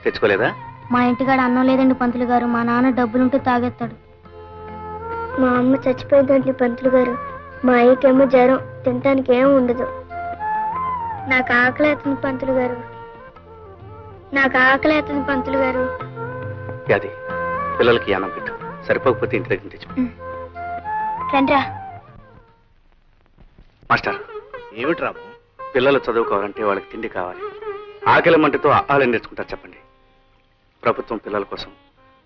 తెచ్చుకోలేదా? మా ఇంటికాడ అన్నం లేదండి పంతులు గారు. మా నాన్న డబ్బులుంటే తాగేస్తాడు. మా అమ్మ చచ్చిపోయిందండి పంతులు గారు. మా అయ్యకేమో జ్వరం, తినటానికి ఏం ఉండదు. నాకు ఆకలి అవుతుంది పంతులు గారు. నాకు ఆకలి అవుతుంది పంతులు గారు. అది పిల్లలకి అన్నం పెట్టు, సరిపోకపోతే ఇంటి దగ్గర తెచ్చు. రండ్రా. మాస్టర్, ఏమిటి రాము? పిల్లలు చదువుకోవాలంటే వాళ్ళకి తిండి కావాలి. ఆకలి మంటతో ఆహారం నేర్చుకుంటారు చెప్పండి. ప్రభుత్వం పిల్లల కోసం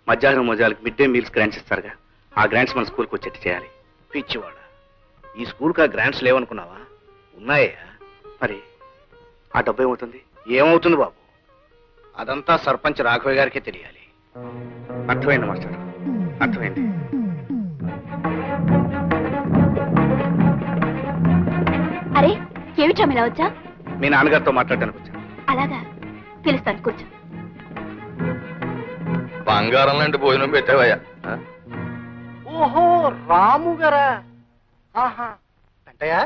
మధ్యాహ్నం మోజాలకు మిడ్ డే మీల్స్ గ్రాంట్స్ ఇస్తారుగా, ఆ గ్రాంట్స్ మన స్కూల్కి వచ్చేట్టు చేయాలి. పిచ్చివాడ, ఈ స్కూల్కి ఆ గ్రాంట్స్ లేవనుకున్నావా? ఉన్నాయా? మరి ఆ డబ్బు ఏమవుతుంది? ఏమవుతుంది బాబు, అదంతా సర్పంచ్ రాఘవయ్య గారికే తెలియాలి. అర్థమైంది మాస్టర్, అర్థమైంది. అరే ఏమిటా ఇలా వచ్చా? మీ నాన్నగారితో మాట్లాడడానికి వచ్చాను. అలాగా, పిలుస్తాను, కూర్చో. బంగారం లాంటి భోజనం పెట్టావయ్యా. ఓహో, రాము గారా? అంటయ్యా,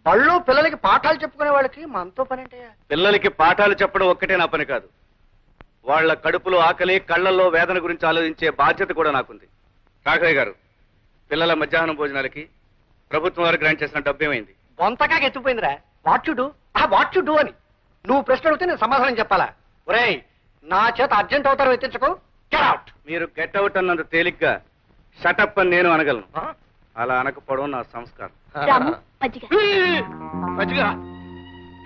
బళ్ళో పిల్లలకి పాఠాలు చెప్పుకునే వాళ్ళకి మనతో పని ఏంటయ్యా? పిల్లలకి పాఠాలు చెప్పడం ఒక్కటే నా పని కాదు, వాళ్ళ కడుపులో ఆకలి, కళ్లల్లో వేదన గురించి ఆలోచించే బాధ్యత కూడా నాకుంది. రాఘవయ్య గారు, పిల్లల మధ్యాహ్నం భోజనాలకి ప్రభుత్వం వారు గ్రాంట్ చేసిన డబ్బు ఏమైంది? బొంతకాగా ఎత్తుపోయిందిరా. వాట్ యు డూ అని నువ్వు ప్రశ్న అడిగితే నేను సమాధానం చెప్పాలా? ఒరేయ్, నా చేత అర్జెంట్ అవుతారో ఎత్తించకు. Get out. మీరు గెట్ అవుట్ అన్నంత తేలిగ్గా షటప్ అని నేను అనగలను. అలా అనకపోవడం నా సంస్కారం. మంచిగా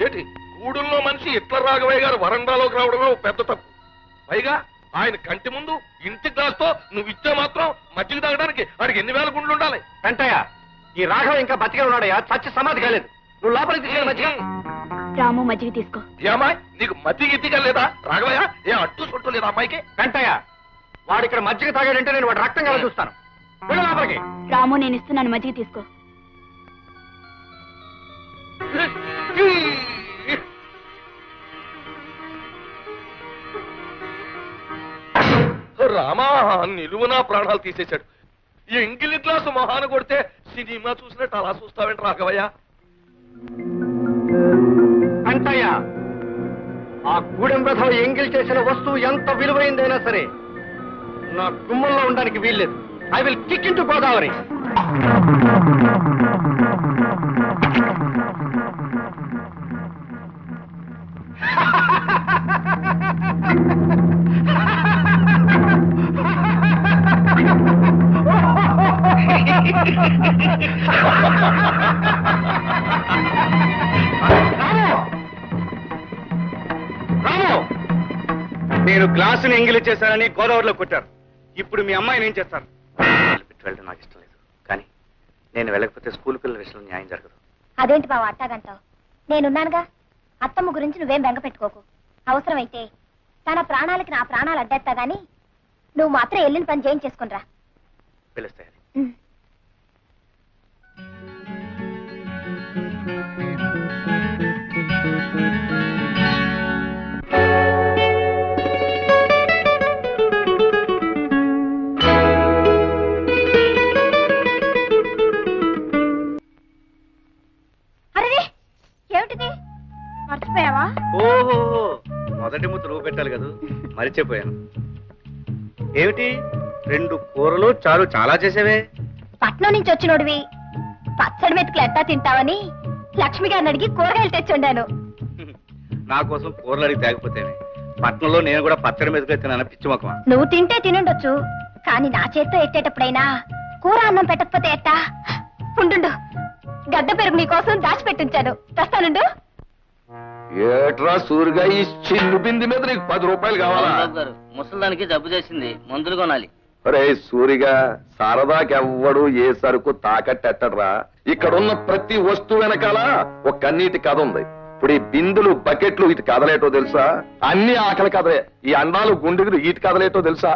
ఏంటి, గూడుల్లో మనిషి ఇట్ల రాఘవయ్య గారు వరండాలోకి రావడమే పెద్ద తప్పు. పైగా ఆయన కంటి ముందు ఇంటి గ్లాస్తో నువ్వు ఇచ్చే మాత్రం మజ్జిగ తాగడానికి వాడికి ఎన్ని వేల గుండ్లు ఉండాలి? వెంటయ్య, ఈ రాఘవ ఇంకా బతికే ఉన్నాడయ్యా, చచ్చి సమాధి కాలేదు. నువ్వు లోపలికి తీసుకెళ్ళి మజ్జిగ. రాము మజ్జిగ తీసుకో. ఏమాయ్, నీకు మజ్జిగ ఇద్దిగా లేదా రాఘవయ్య? ఏ అట్టు సొట్టు లేదా అమ్మాయికి? వెంటయ్య, వాడు ఇక్కడ మజ్జిగ తాగాడంటే నేను వాడు రక్తం కదా చూస్తాను. వెళ్ళు లోపలికి. రాము, నేను ఇస్తున్నాను, మజ్జిగ తీసుకో. రామా, నిలువునా ప్రాణాలు తీసేశాడు. ఈ ఎంగిలి గ్లాసు మొహాన కొడితే సినిమా చూసినట్టు అలా చూస్తావేంటి రాఘవయ్య? అంటయ్య, ఆ గూడెం రథం ఎంగిల్ చేసిన వస్తువు ఎంత విలువైందైనా సరే నా గుమ్మంలో ఉండడానికి వీల్లేదు. I will kick in to Godavari. నేను గ్లాసుని ఎంగిలి చేశానని గోదావరిలో కొట్టారు. ఇప్పుడు మీ అమ్మాయిని ఏం చేస్తారు? వెళ్ళడం నాకు ఇష్టం లేదు, కానీ నేను వెళ్ళకపోతే స్కూల్ పిల్లల విషయంలో న్యాయం జరగదు. అదేంటి బావ అట్టాగంటావు? నేనున్నానుగా. అత్తమ్మ గురించి నువ్వేం బెంగ పెట్టుకోకు. అవసరమైతే తన ప్రాణాలకి నా ప్రాణాలు అడ్డేస్తా గాని నువ్వు మాత్రం వెళ్ళిన పని చేయించేసుకునిరా. పిలుస్తాయి. మర్చిపోయావా? ఓహో, మొదటి ముద్ద నువ్వు పెట్టాలి కదా, మరిచిపోయాను. ఏమిటి 2 కూరలు చారు చాలా చేసేవే? పట్నం నుంచి వచ్చినోడివి పచ్చడి మెతుకులు ఎట్టా తింటావని లక్ష్మి గారిని అడిగి కూరగాయలు తెచ్చుండాను. నా కోసం కూరలు అడిగి తేకపోతేనే. పట్నంలో నేను కూడా పచ్చడి మెతుకులు తిన్నాను, పిచ్చి మొక్కమా. నువ్వు తింటే తినుండొచ్చు, కానీ నా చేత్తో ఎట్టేటప్పుడైనా కూర అన్నం పెట్టకపోతే ఎట్టా? ఉండు, గడ్డ పెరుగు నీకోసం దాచిపెట్టించాను, తెస్తానుండు. ఏట్రా సూరిగా, ఈ చిన్ను బింది మీద నీకు 10 రూపాయలు కావాలా? ముసలిదానికి జబ్బు చేసింది, మందులు కొనాలి. అరే సూరిగా, సరదాకెవ్వడు ఏ సరుకు తాకట్టెట్టడ్రా. ఇక్కడున్న ప్రతి వస్తువు వెనకాల ఒక కన్నీటి కథ ఉంది. ఇప్పుడు ఈ బిందులు, బకెట్లు, ఇటు కదలేటో తెలుసా? అన్ని ఆకలి కథలే. ఈ అండాలు, గుండెలు, ఇటు కదలేటో తెలుసా?